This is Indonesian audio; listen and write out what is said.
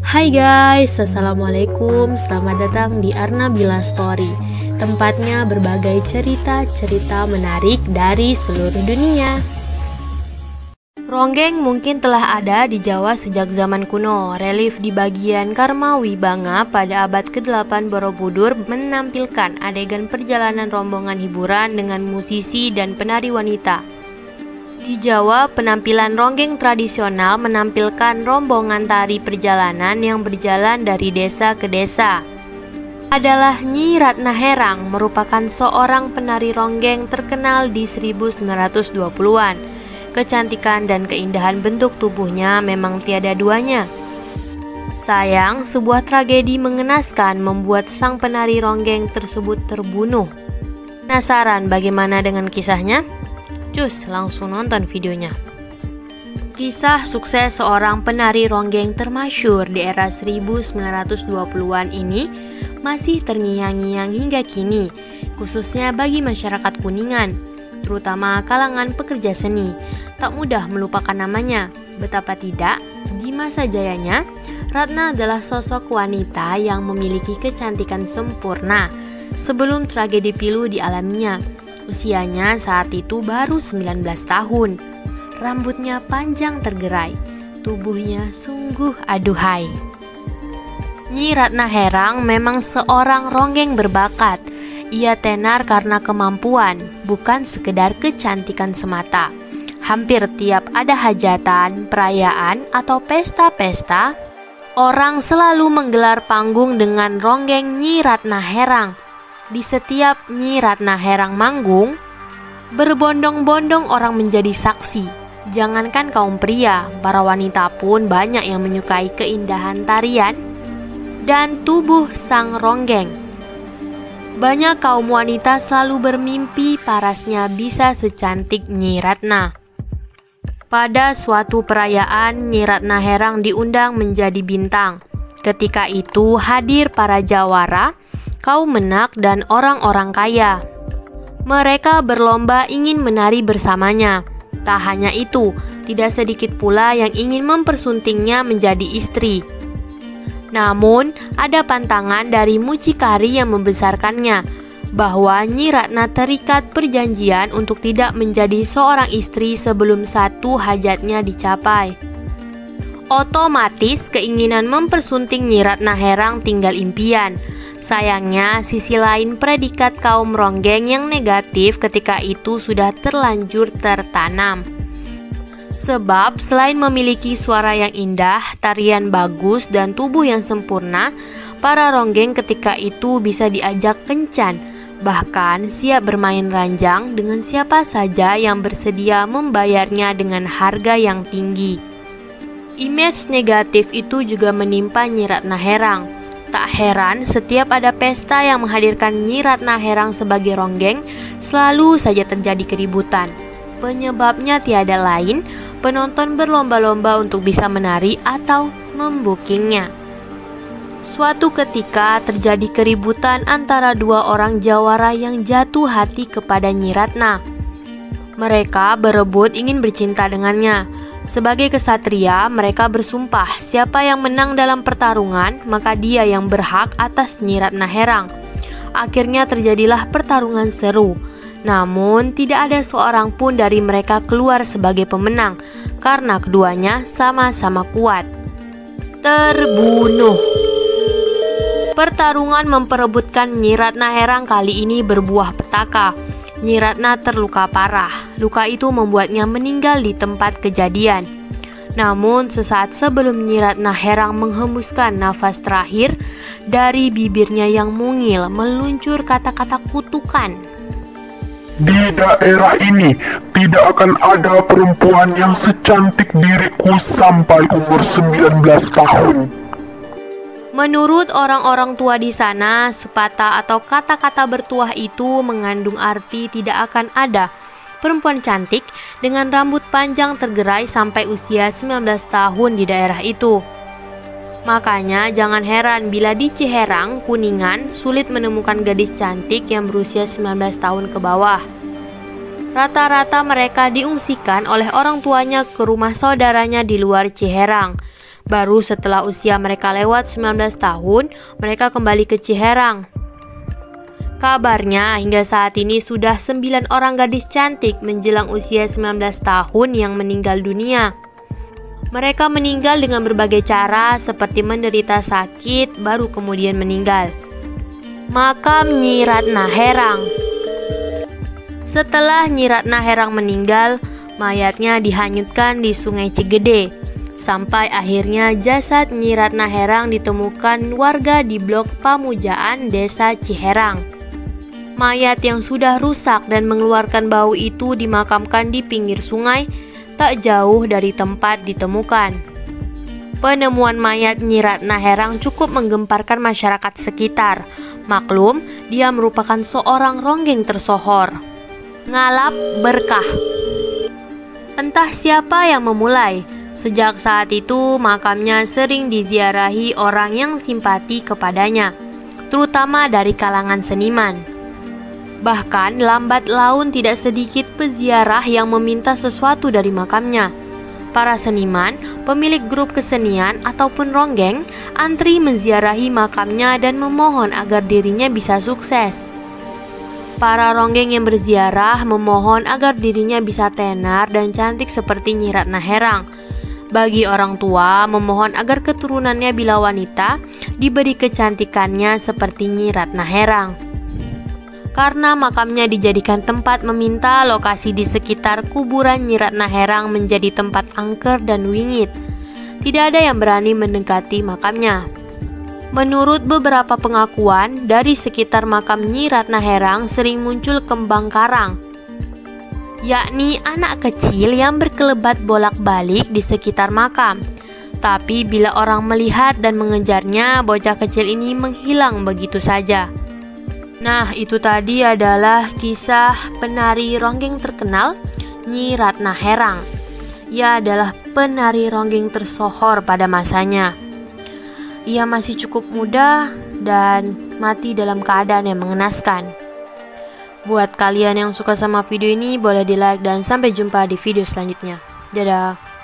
Hai guys, assalamualaikum. Selamat datang di Arnabila Story. Tempatnya berbagai cerita-cerita menarik dari seluruh dunia. Ronggeng mungkin telah ada di Jawa sejak zaman kuno. Relief di bagian Karma Wibanga pada abad ke-8 Borobudur menampilkan adegan perjalanan rombongan hiburan dengan musisi dan penari wanita. Di Jawa, penampilan ronggeng tradisional menampilkan rombongan tari perjalanan yang berjalan dari desa ke desa. Adalah Nyi Ratna Herang, merupakan seorang penari ronggeng terkenal di 1920-an. Kecantikan dan keindahan bentuk tubuhnya memang tiada duanya. Sayang, sebuah tragedi mengenaskan membuat sang penari ronggeng tersebut terbunuh. Penasaran bagaimana dengan kisahnya? Cus, langsung nonton videonya. Kisah sukses seorang penari ronggeng termasyhur di era 1920-an ini masih terngiang-ngiang hingga kini, khususnya bagi masyarakat Kuningan, terutama kalangan pekerja seni. Tak mudah melupakan namanya. Betapa tidak, di masa jayanya, Ratna adalah sosok wanita yang memiliki kecantikan sempurna sebelum tragedi pilu dialaminya. Usianya saat itu baru 19 tahun. Rambutnya panjang tergerai, tubuhnya sungguh aduhai. Nyi Ratna Herang memang seorang ronggeng berbakat. Ia tenar karena kemampuan, bukan sekedar kecantikan semata. Hampir tiap ada hajatan, perayaan, atau pesta-pesta, orang selalu menggelar panggung dengan ronggeng Nyi Ratna Herang. Di setiap Nyi Ratna Herang manggung, berbondong-bondong orang menjadi saksi. Jangankan kaum pria, para wanita pun banyak yang menyukai keindahan tarian dan tubuh sang ronggeng. Banyak kaum wanita selalu bermimpi parasnya bisa secantik Nyi Ratna. Pada suatu perayaan, Nyi Ratna Herang diundang menjadi bintang. Ketika itu hadir para jawara, kaum menak, dan orang-orang kaya. Mereka berlomba ingin menari bersamanya. Tak hanya itu, tidak sedikit pula yang ingin mempersuntingnya menjadi istri. Namun, ada pantangan dari mucikari yang membesarkannya, bahwa Nyi Ratna terikat perjanjian untuk tidak menjadi seorang istri sebelum satu hajatnya dicapai. Otomatis keinginan mempersunting Nyi Ratna Herang tinggal impian. Sayangnya, sisi lain predikat kaum ronggeng yang negatif ketika itu sudah terlanjur tertanam. Sebab selain memiliki suara yang indah, tarian bagus, dan tubuh yang sempurna, para ronggeng ketika itu bisa diajak kencan, bahkan siap bermain ranjang dengan siapa saja yang bersedia membayarnya dengan harga yang tinggi. Image negatif itu juga menimpa Nyi Ratna Herang. Tak heran setiap ada pesta yang menghadirkan Nyi Ratna Herang sebagai ronggeng, selalu saja terjadi keributan. Penyebabnya tiada lain, penonton berlomba-lomba untuk bisa menari atau membukingnya. Suatu ketika terjadi keributan antara dua orang jawara yang jatuh hati kepada Nyi Ratna. Mereka berebut ingin bercinta dengannya. Sebagai kesatria, mereka bersumpah siapa yang menang dalam pertarungan, maka dia yang berhak atas Nyi Ratna Herang. Akhirnya terjadilah pertarungan seru. Namun, tidak ada seorang pun dari mereka keluar sebagai pemenang, karena keduanya sama-sama kuat. Terbunuh. Pertarungan memperebutkan Nyi Ratna Herang kali ini berbuah petaka. Nyi Ratna terluka parah. Luka itu membuatnya meninggal di tempat kejadian. Namun sesaat sebelum Nyi Ratna Herang menghembuskan nafas terakhir, dari bibirnya yang mungil meluncur kata-kata kutukan. Di daerah ini tidak akan ada perempuan yang secantik diriku sampai umur 19 tahun. Menurut orang-orang tua di sana, sepatah atau kata-kata bertuah itu mengandung arti tidak akan ada perempuan cantik dengan rambut panjang tergerai sampai usia 19 tahun di daerah itu. Makanya jangan heran bila di Ciherang, Kuningan, sulit menemukan gadis cantik yang berusia 19 tahun ke bawah. Rata-rata mereka diungsikan oleh orang tuanya ke rumah saudaranya di luar Ciherang. Baru setelah usia mereka lewat 19 tahun, mereka kembali ke Ciherang. Kabarnya hingga saat ini sudah 9 orang gadis cantik menjelang usia 19 tahun yang meninggal dunia. Mereka meninggal dengan berbagai cara seperti menderita sakit baru kemudian meninggal. Makam Nyi Ratna Herang. Setelah Nyi Ratna Herang meninggal, mayatnya dihanyutkan di Sungai Cigede. Sampai akhirnya jasad Nyi Ratna Herang ditemukan warga di Blok Pamujaan, Desa Ciherang. Mayat yang sudah rusak dan mengeluarkan bau itu dimakamkan di pinggir sungai, tak jauh dari tempat ditemukan. Penemuan mayat Nyi Ratna Herang cukup menggemparkan masyarakat sekitar. Maklum, dia merupakan seorang ronggeng tersohor. Ngalap berkah. Entah siapa yang memulai. Sejak saat itu, makamnya sering diziarahi orang yang simpati kepadanya, terutama dari kalangan seniman. Bahkan lambat laun tidak sedikit peziarah yang meminta sesuatu dari makamnya. Para seniman, pemilik grup kesenian ataupun ronggeng, antri menziarahi makamnya dan memohon agar dirinya bisa sukses. Para ronggeng yang berziarah memohon agar dirinya bisa tenar dan cantik seperti Nyi Ratna Herang. Bagi orang tua, memohon agar keturunannya bila wanita diberi kecantikannya seperti Nyi Ratna Herang. Karena makamnya dijadikan tempat meminta, lokasi di sekitar kuburan Nyi Ratna Herang menjadi tempat angker dan wingit. Tidak ada yang berani mendekati makamnya. Menurut beberapa pengakuan, dari sekitar makam Nyi Ratna Herang sering muncul kembang karang, yakni anak kecil yang berkelebat bolak-balik di sekitar makam. Tapi bila orang melihat dan mengejarnya, bocah kecil ini menghilang begitu saja. Nah, itu tadi adalah kisah penari ronggeng terkenal Nyi Ratna Herang. Ia adalah penari ronggeng tersohor pada masanya. Ia masih cukup muda dan mati dalam keadaan yang mengenaskan. Buat kalian yang suka sama video ini, boleh di like dan sampai jumpa di video selanjutnya. Dadah.